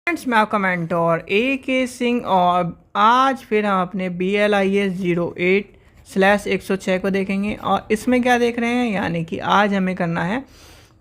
Friends, मैं आपका mentor AK Singh और आज फिर हम अपने BLIS 08/106 को देखेंगे। और इसमें क्या देख रहे हैं, यानी कि आज हमें करना है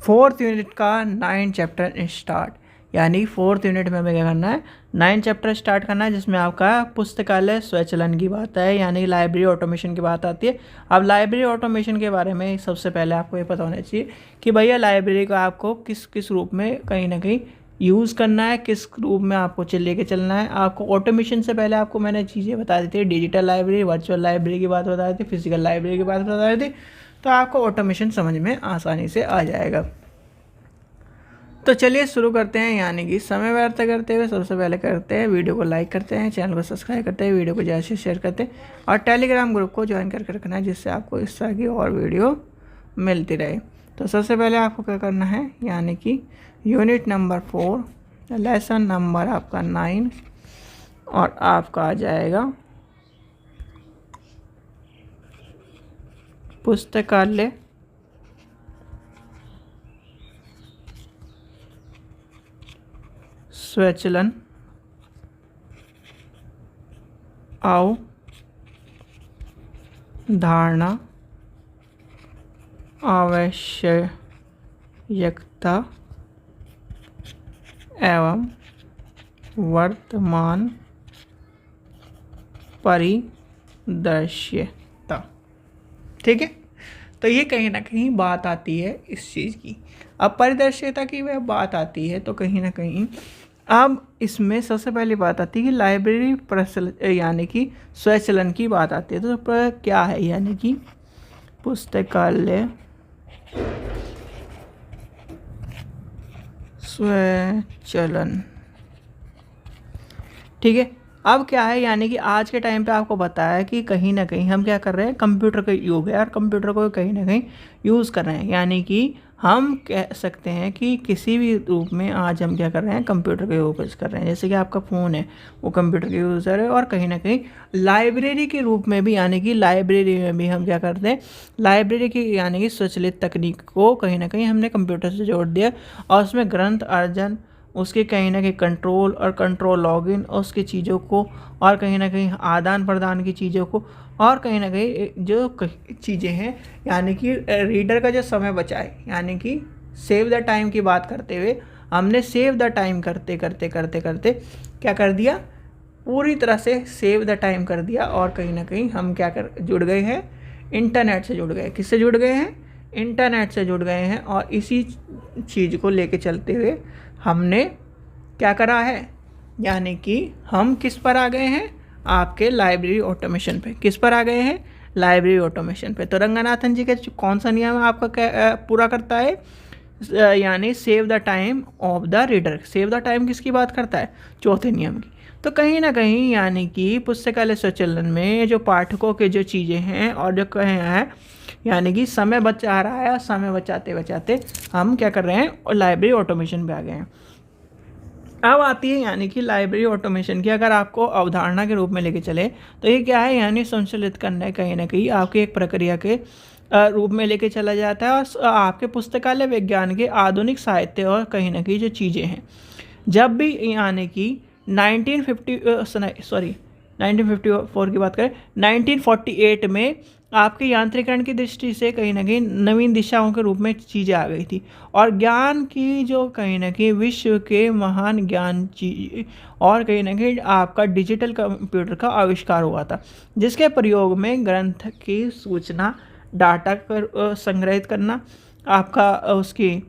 4th यूनिट का 9 चैप्टर स्टार्ट। यानी 4th यूनिट में हमें क्या करना है, 9 चैप्टर स्टार्ट करना है, जिसमें आपका पुस्तकालय स्वचलन की बात है, यानी लाइब्रेरी ऑटोमेशन की बात आती है। अब लाइब्रेरी ऑटोमेशन के बारे में सबसे पहले आपको ये पता होना चाहिए कि भैया लाइब्रेरी को आपको किस किस रूप में कहीं ना कहीं यूज़ करना है, किस रूप में आपको लेके चलना है। आपको ऑटोमेशन से पहले आपको मैंने चीज़ें बता दी थी, डिजिटल लाइब्रेरी, वर्चुअल लाइब्रेरी की बात बता दी थी, फिजिकल लाइब्रेरी की बात बता दी थी, तो आपको ऑटोमेशन समझ में आसानी से आ जाएगा। तो चलिए शुरू करते हैं। यानी कि समय व्यर्थ करते हुए सबसे पहले करते हैं, वीडियो को लाइक करते हैं, चैनल को सब्सक्राइब करते हैं, वीडियो को ज़्यादा से शेयर करते हैं और टेलीग्राम ग्रुप को ज्वाइन करके रखना है, जिससे आपको इस तरह की और वीडियो मिलती रहे। तो सबसे पहले आपको क्या करना है, यानी कि यूनिट नंबर 4, लेसन नंबर आपका 9 और आपका आ जाएगा पुस्तकालय स्वचलन अवधारणा आवश्यकता एवं वर्तमान परिदृश्यता। ठीक है, तो ये कहीं ना कहीं बात आती है इस चीज़ की। अब परिदृश्यता की वह बात आती है तो कहीं ना कहीं अब इसमें सबसे पहली बात आती है कि लाइब्रेरी यानी कि स्वचलन की बात आती है। तो क्या है, यानी कि पुस्तकालय स्वचलन। ठीक है, अब क्या है, यानी कि आज के टाइम पे आपको बताया कि कहीं ना कहीं हम क्या कर रहे हैं, कंप्यूटर का युग है और कंप्यूटर को कहीं ना कहीं यूज़ कर रहे हैं। यानी कि हम कह सकते हैं कि किसी भी रूप में आज हम क्या कर रहे हैं, कंप्यूटर का यूज़ कर रहे हैं। जैसे कि आपका फ़ोन है, वो कंप्यूटर का यूज़र है। और कहीं ना कहीं लाइब्रेरी के रूप में भी, यानी कि लाइब्रेरी में भी हम क्या करते हैं, लाइब्रेरी की यानी कि स्वचालित तकनीक को कहीं ना कहीं हमने कंप्यूटर से जोड़ दिया और उसमें ग्रंथ अर्जन, उसके कहीं ना कहीं कंट्रोल और कंट्रोल लॉगिन और उसकी चीज़ों को, और कहीं ना कहीं आदान प्रदान की चीज़ों को, और कहीं ना कहीं जो चीज़ें हैं, यानी कि रीडर का जो समय बचाए, यानी कि सेव द टाइम की बात करते हुए हमने सेव द टाइम करते करते करते करते क्या कर दिया, पूरी तरह से सेव द टाइम कर दिया। और कहीं ना कहीं हम क्या कर जुड़ गए हैं, इंटरनेट से जुड़ गए। किससे जुड़ गए हैं, इंटरनेट से जुड़ गए हैं। और इसी चीज़ को लेके चलते हुए हमने क्या करा है, यानी कि हम किस पर आ गए हैं, आपके लाइब्रेरी ऑटोमेशन पे। किस पर आ गए हैं, लाइब्रेरी ऑटोमेशन पे। तो रंगनाथन जी का कौन सा नियम आपका पूरा करता है, यानी save the time of the reader. Save the time किसकी बात करता है, चौथे नियम की। तो कहीं ना कहीं यानी कि पुस्तकालय स्वचलन में जो पाठकों के जो चीज़ें हैं और जो कहे हैं, यानी कि समय बचा रहा है, समय बचाते बचाते हम क्या कर रहे हैं, और लाइब्रेरी ऑटोमेशन पे आ गए हैं। अब आती है यानी कि लाइब्रेरी ऑटोमेशन की अगर आपको अवधारणा के रूप में लेके चले तो ये क्या है, यानी संचालित करना है, कहीं ना कहीं आपकी एक प्रक्रिया के रूप में लेके चला जाता है। और आपके पुस्तकालय विज्ञान के आधुनिक साहित्य और कहीं ना कहीं जो चीज़ें हैं, जब भी यानी कि 1954 की बात करें, 1948 में आपके यांत्रिकरण की दृष्टि से कहीं ना कहीं नवीन दिशाओं के रूप में चीज़ें आ गई थी। और ज्ञान की जो कहीं ना कहीं विश्व के महान ज्ञान चीज, और कहीं ना कहीं आपका डिजिटल कंप्यूटर का आविष्कार हुआ था, जिसके प्रयोग में ग्रंथ की सूचना डाटा कर संग्रहित करना, आपका उसकी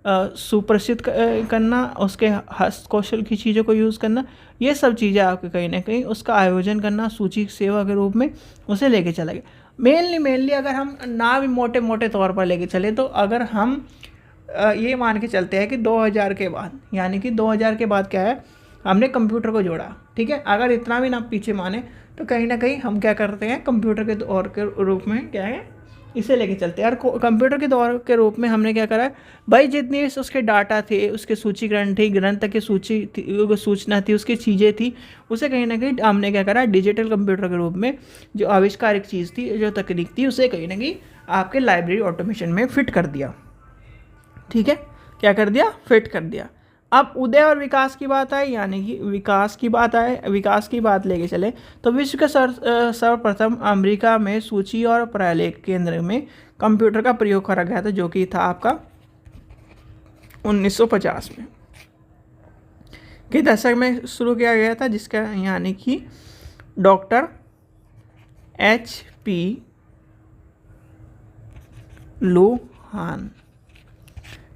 सुप्रसिद्ध करना, उसके हस्तकौशल की चीज़ों को यूज़ करना, ये सब चीज़ें आपके कहीं ना कहीं उसका आयोजन करना सूची सेवा के रूप में उसे लेके चला गया। मेनली अगर हम ना भी मोटे मोटे तौर पर लेके चले तो अगर हम ये मान के चलते हैं कि 2000 के बाद, यानी कि 2000 के बाद क्या है, हमने कंप्यूटर को जोड़ा। ठीक है, अगर इतना भी ना पीछे माने तो कहीं ना कहीं हम क्या करते हैं, कंप्यूटर के दौर के रूप में क्या है, इसे लेके चलते हैं। और कंप्यूटर के दौर के रूप में हमने क्या करा है भाई, जितनी उसके डाटा थे, उसके सूचीकरण थी, ग्रंथ की सूची थी, सूचना थी, उसकी चीज़ें थी, उसे कहीं ना कहीं हमने क्या करा, डिजिटल कंप्यूटर के रूप में जो आविष्कारिक चीज़ थी, जो तकनीक थी, उसे कहीं ना कहीं आपके लाइब्रेरी ऑटोमेशन में फिट कर दिया। ठीक है, क्या कर दिया, फिट कर दिया। अब उदय और विकास की बात आए, यानी कि विकास की बात लेके चले तो विश्व के सर्वप्रथम अमेरिका में सूची और प्रलेख केंद्र में कंप्यूटर का प्रयोग करा गया था, जो कि था आपका 1950 में के दशक में शुरू किया गया था, जिसका यानी कि डॉक्टर HP लुहान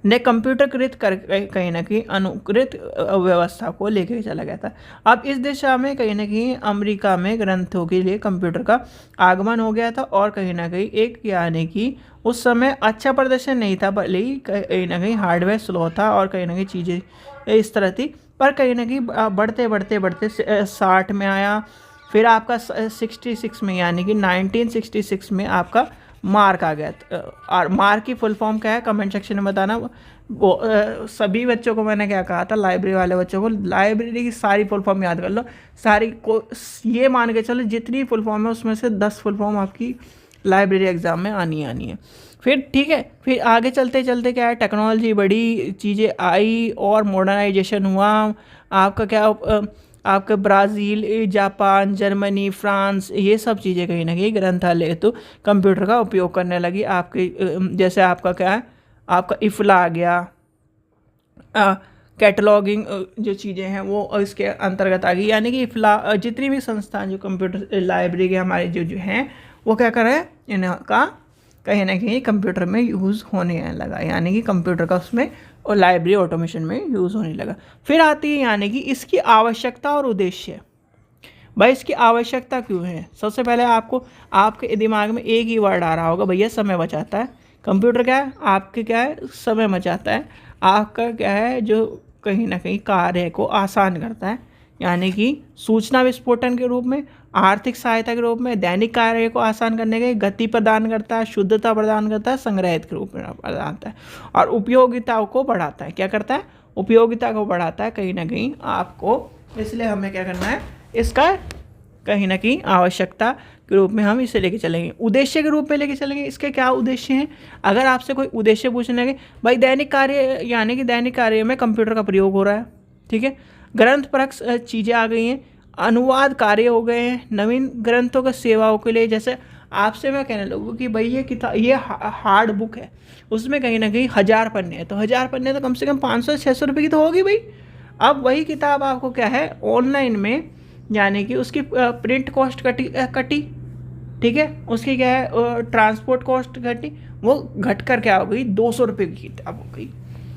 ने कंप्यूटरकृत कर कहीं ना कहीं अनुकृत व्यवस्था को लेकर चला गया था। अब इस दिशा में कहीं ना कहीं अमेरिका में ग्रंथों के लिए कंप्यूटर का आगमन हो गया था, और कहीं ना कहीं एक यानी कि उस समय अच्छा प्रदर्शन नहीं था, भले कहीं ना कहीं हार्डवेयर स्लो था और कहीं ना कहीं चीज़ें इस तरह थी, पर कहीं ना कहीं बढ़ते बढ़ते बढ़ते 60 में आया, फिर आपका 66 में यानी कि 1966 में आपका मार्क आ गया। और मार्क की फुल फॉर्म क्या है कमेंट सेक्शन में बताना। वो सभी बच्चों को मैंने क्या कहा था, लाइब्रेरी वाले बच्चों को लाइब्रेरी की सारी फुल फॉर्म याद कर लो, सारी को ये मान के चलो जितनी फुल फॉर्म है उसमें से 10 फुल फॉर्म आपकी लाइब्रेरी एग्ज़ाम में आनी है। फिर ठीक है, फिर आगे चलते चलते क्या है, टेक्नोलॉजी बढ़ी, चीज़ें आई और मॉडर्नाइजेशन हुआ। आपका क्या आपका ब्राज़ील, जापान, जर्मनी, फ्रांस, ये सब चीज़ें कहीं ना कहीं ग्रंथालय हेतु कंप्यूटर का उपयोग करने लगी। आपके जैसे आपका क्या है, आपका इफ़ला आ गया, कैटलॉगिंग जो चीज़ें हैं वो इसके अंतर्गत आ गई, यानी कि इफ़ला जितनी भी संस्थान जो कंप्यूटर लाइब्रेरी के हमारे जो हैं वो क्या कर रहे हैं, इनका कहीं ना कहीं कंप्यूटर में यूज़ होने लगा, यानी कि कंप्यूटर का उसमें और लाइब्रेरी ऑटोमेशन में यूज़ होने लगा। फिर आती है यानी कि इसकी आवश्यकता और उद्देश्य। भाई इसकी आवश्यकता क्यों है, सबसे पहले आपको आपके दिमाग में एक ही वर्ड आ रहा होगा, भैया समय बचाता है। कंप्यूटर क्या है, आपके क्या है, समय बचाता है। आपका क्या है, जो कहीं ना कहीं कार्य को आसान करता है, यानी कि सूचना विस्फोटन के रूप में, आर्थिक सहायता के रूप में, दैनिक कार्य को आसान करने के गति प्रदान करता है, शुद्धता प्रदान करता है, संग्रहित के रूप में प्रदान करता है, और उपयोगिता को बढ़ाता है। क्या करता है, उपयोगिता को बढ़ाता है कहीं ना कहीं आपको। इसलिए हमें क्या करना है, इसका कहीं ना कहीं आवश्यकता के रूप में हम इसे लेके चलेंगे, उद्देश्य के रूप में लेके चलेंगे। इसके क्या उद्देश्य हैं, अगर आपसे कोई उद्देश्य पूछने लगे, भाई दैनिक कार्य, यानी कि दैनिक कार्य में कंप्यूटर का प्रयोग हो रहा है, ठीक है। ग्रंथपरक चीज़ें आ गई हैं, अनुवाद कार्य हो गए हैं, नवीन ग्रंथों के सेवाओं के लिए, जैसे आपसे मैं कहने लगूँ कि भाई ये किताब, ये हार्ड बुक है, उसमें कहीं ना कहीं 1000 पन्ने हैं, तो 1000 पन्ने तो कम से कम 500-600 रुपये की तो होगी भाई। अब वही किताब आपको क्या है ऑनलाइन में, यानी कि उसकी प्रिंट कॉस्ट कटी, ठीक है, उसकी क्या है ट्रांसपोर्ट कॉस्ट घटी, वो घट कर क्या हो गई, 200 रुपये की किताब हो गई।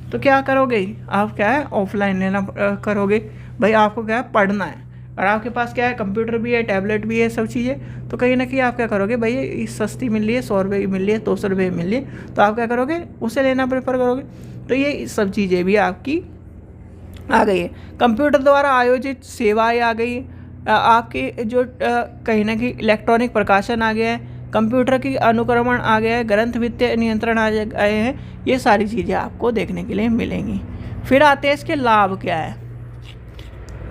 तो क्या करोगे आप, क्या है ऑफलाइन लेना करोगे, भाई आपको क्या है पढ़ना है, और आपके पास क्या है कंप्यूटर भी है, टैबलेट भी है, सब चीज़ें, तो कहीं ना कहीं आप क्या करोगे, भाई ये सस्ती मिल रही है, 100 रुपये की मिल रही है, 200 रुपये की मिल रही है, तो आप क्या करोगे, उसे लेना प्रेफर करोगे। तो ये सब चीज़ें भी आपकी आ गई है। कंप्यूटर द्वारा आयोजित सेवाएँ आ गई, आपके जो कहीं ना कहीं इलेक्ट्रॉनिक प्रकाशन आ गया है, कंप्यूटर की अनुक्रमण आ गया है, ग्रंथ वित्तीय नियंत्रण आ गए हैं, ये सारी चीज़ें आपको देखने के लिए मिलेंगी। फिर आते हैं इसके लाभ क्या है।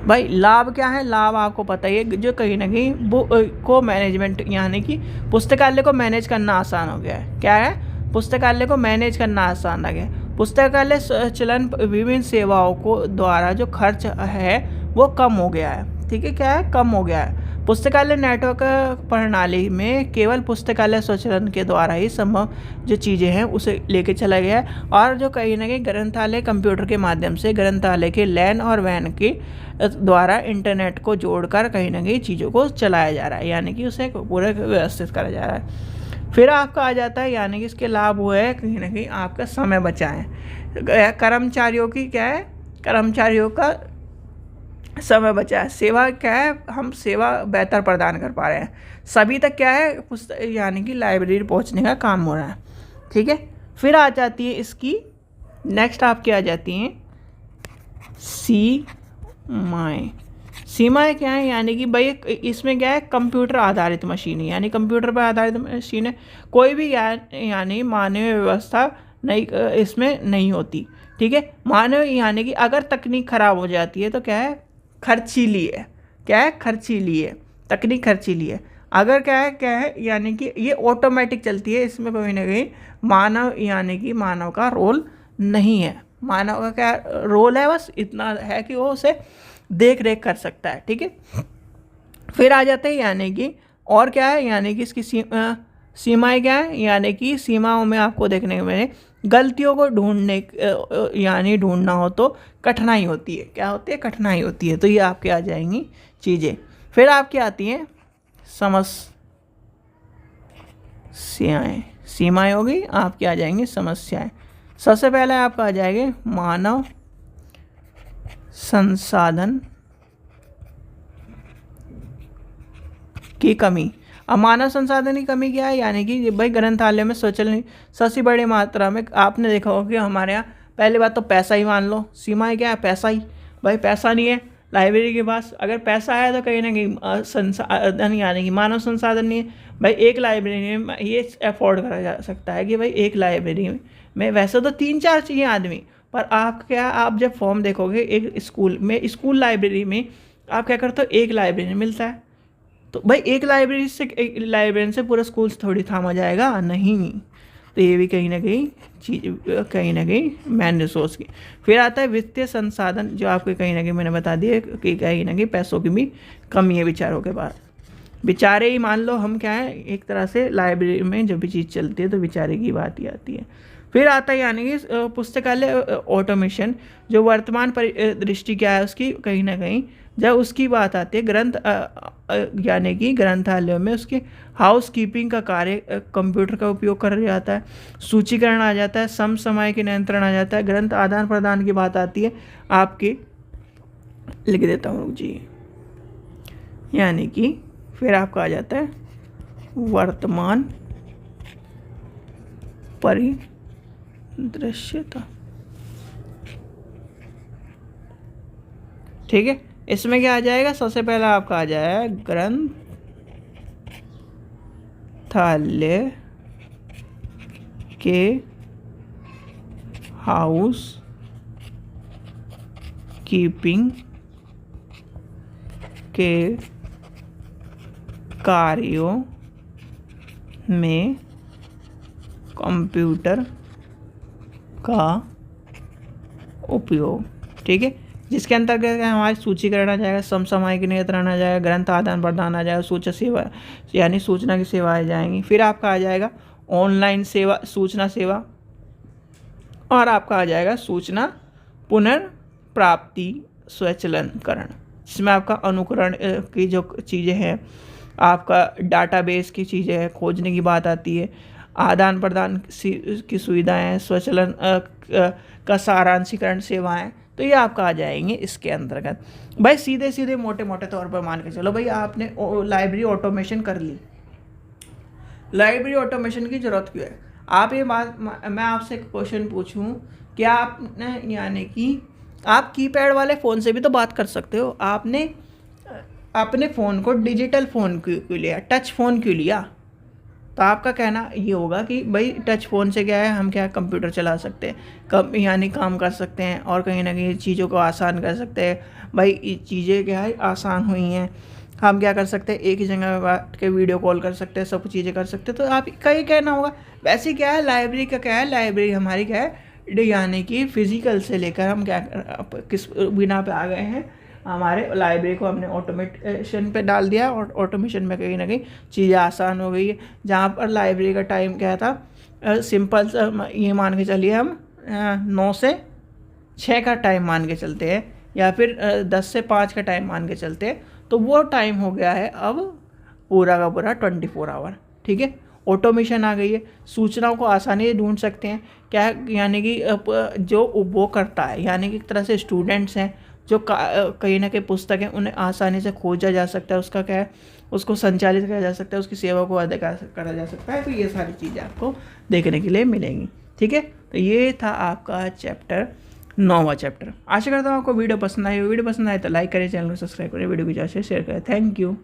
भाई लाभ क्या है, लाभ आपको पता ही है, जो कहीं ना कहीं बुक को मैनेजमेंट, यानी कि पुस्तकालय को मैनेज करना आसान हो गया है। क्या है, पुस्तकालय को मैनेज करना आसान हो गया है। पुस्तकालय चलन विभिन्न सेवाओं को द्वारा जो खर्च है वो कम हो गया है, ठीक है, क्या है, कम हो गया है। पुस्तकालय नेटवर्क प्रणाली में केवल पुस्तकालय स्वचालन के द्वारा ही संभव जो चीज़ें हैं उसे लेके चला गया है, और जो कहीं ना कहीं ग्रंथालय कंप्यूटर के माध्यम से ग्रंथालय के लैन और वैन के द्वारा इंटरनेट को जोड़कर कहीं ना कहीं चीज़ों को चलाया जा रहा है, यानी कि उसे पूरा व्यवस्थित करा जा रहा है। फिर आपका आ जाता है, यानी कि इसके लाभ हुए है कहीं ना कहीं आपका समय बचा है, कर्मचारियों की क्या है, कर्मचारियों का समय बचा है, सेवा क्या है, हम सेवा बेहतर प्रदान कर पा रहे हैं, सभी तक क्या है पुस्तक, यानी कि लाइब्रेरी पहुंचने का काम हो रहा है, ठीक है। फिर आ जाती है इसकी नेक्स्ट आपकी आ जाती हैं सीमाएँ क्या है, यानी कि भाई इसमें क्या है कंप्यूटर आधारित मशीन है, यानी कंप्यूटर पर आधारित मशीन है, कोई भी यानी मानवीय व्यवस्था नहीं इसमें नहीं होती, ठीक है। मानव यानी कि अगर तकनीक खराब हो जाती है तो क्या है, खर्चीली है, क्या है, खर्चीली है, तकनीक खर्चीली है। अगर क्या है यानी कि ये ऑटोमेटिक चलती है, इसमें कोई ना कहीं मानव, यानी कि मानव का रोल नहीं है, मानव का क्या रोल है, बस इतना है कि वो उसे देख रेख कर सकता है। ठीक है, फिर आ जाते हैं यानी कि और क्या है, यानी कि इसकी सीमाएँ क्या है, यानी कि सीमाओं में आपको देखने को मिले गलतियों को ढूंढने यानी ढूंढना हो तो कठिनाई होती है। क्या होती है, कठिनाई होती है। तो ये आपके आ जाएंगी चीज़ें। फिर आपकी आती हैं समस्याएं, सीमाएं होगी, आपकी आ जाएंगी समस्याएं। सबसे पहले आपका आ जाएंगे मानव संसाधन की कमी। अब मानव संसाधन की कमी क्या है, यानी कि भाई ग्रंथालय में स्वचालन सबसे बड़ी मात्रा में आपने देखा होगा कि हमारे यहाँ पहली बात तो पैसा ही मान लो, सीमाएं क्या है, पैसा ही। भाई पैसा नहीं है लाइब्रेरी के पास, अगर पैसा है तो कहीं ना कहीं संसाधन यानी कि मानव संसाधन नहीं है। भाई एक लाइब्रेरी में ये अफोर्ड करा जा सकता है कि भाई एक लाइब्रेरी में वैसे तो 3-4 चाहिए आदमी, पर आप क्या, आप जब फॉर्म देखोगे एक स्कूल में, स्कूल लाइब्रेरी में आप क्या करते हो, एक लाइब्रेरी मिलता है। तो भाई एक लाइब्रेरी से पूरा स्कूल थोड़ी थामा जाएगा, नहीं। तो ये भी कहीं ना कहीं मैन रिसोर्स की। फिर आता है वित्तीय संसाधन, जो आपको कहीं ना कहीं मैंने बता दिया कि कहीं ना कहीं पैसों की भी कमी है विचारों के बाद। बेचारे ही मान लो हम क्या है, एक तरह से लाइब्रेरी में जब भी चीज़ चलती है तो बेचारे की बात ही आती है। फिर आता है यानी कि पुस्तकालय ऑटोमेशन, जो वर्तमान दृष्टि क्या है उसकी, कहीं ना कहीं जब उसकी बात आती है यानी कि ग्रंथालयों में उसके हाउस कीपिंग का कार्य कंप्यूटर का उपयोग कर जाता है, सूचीकरण आ जाता है, समय के नियंत्रण आ जाता है, ग्रंथ आदान प्रदान की बात आती है आपकी, लिख देता हूँ जी, यानी कि फिर आपका आ जाता है वर्तमान परिदृश्यता। ठीक है, इसमें क्या आ जाएगा, सबसे पहला आपका आ जाएगा ग्रंथालय के हाउस कीपिंग के कार्यों में कंप्यूटर का उपयोग। ठीक है, जिसके अंतर्गत हमारी सूचीकरण आ जाएगा, समसामयिक नियंत्रण आ जाएगा, ग्रंथ आदान प्रदान आ जाएगा, सूचना सेवा यानी सूचना की सेवाएं जाएंगी। फिर आपका आ जाएगा ऑनलाइन सेवा, सूचना सेवा, और आपका आ जाएगा सूचना पुनर्प्राप्ति स्वचालनकरण, जिसमें आपका अनुकरण की जो चीज़ें हैं, आपका डाटाबेस की चीज़ें हैं, खोजने की बात आती है, आदान प्रदान की सुविधाएं, स्वचालन का सारांशीकरण सेवाएं, तो ये आपका आ जाएंगे इसके अंतर्गत। भाई सीधे सीधे मोटे मोटे तौर पर मान के चलो, भाई आपने लाइब्रेरी ऑटोमेशन कर ली, लाइब्रेरी ऑटोमेशन की ज़रूरत क्यों है? आप ये बात, मैं आपसे एक क्वेश्चन पूछूं, क्या आपने यानी कि आप कीपैड वाले फ़ोन से भी तो बात कर सकते हो, आपने अपने फ़ोन को डिजिटल फ़ोन क्यों लिया, टच फ़ोन क्यों लिया? तो आपका कहना ये होगा कि भाई टच फ़ोन से क्या है, हम क्या कंप्यूटर चला सकते हैं, यानी काम कर सकते हैं, और कहीं ना कहीं चीज़ों को आसान कर सकते हैं। भाई चीज़ें क्या है, आसान हुई हैं, हम क्या कर सकते हैं, एक ही जगह बैठ के वीडियो कॉल कर सकते हैं, सब चीज़ें कर सकते हैं। तो आपका ये कहना होगा। वैसे क्या है, लाइब्रेरी का क्या है, लाइब्रेरी हमारी क्या है, यानी कि फिजिकल से लेकर हम क्या किस बिना पे आ गए हैं, हमारे लाइब्रेरी को हमने ऑटोमेशन पे डाल दिया, और ऑटोमेशन में कहीं ना कहीं चीज़ें आसान हो गई है। जहाँ पर लाइब्रेरी का टाइम क्या था, सिंपल ये मान के चलिए हम 9 से 6 का टाइम मान के चलते हैं, या फिर 10 से 5 का टाइम मान के चलते हैं, तो वो टाइम हो गया है अब पूरा का पूरा 24 आवर। ठीक है, ऑटोमेशन आ गई है, सूचनाओं को आसानी से ढूंढ सकते हैं, क्या यानी कि जो वो करता है, यानी कि एक तरह से स्टूडेंट्स हैं जो कहीं ना कहीं पुस्तक है, उन्हें आसानी से खोजा जा सकता है, उसका क्या है, उसको संचालित किया जा सकता है, उसकी सेवा को अदा करा जा सकता है। तो ये सारी चीज़ें आपको देखने के लिए मिलेंगी। ठीक है, तो ये था आपका चैप्टर 9वां चैप्टर। आशा करता हूँ आपको वीडियो पसंद आई। वीडियो पसंद आए तो लाइक करें, चैनल को सब्सक्राइब करें, वीडियो को ज़्यादा से शेयर करें। Thank you.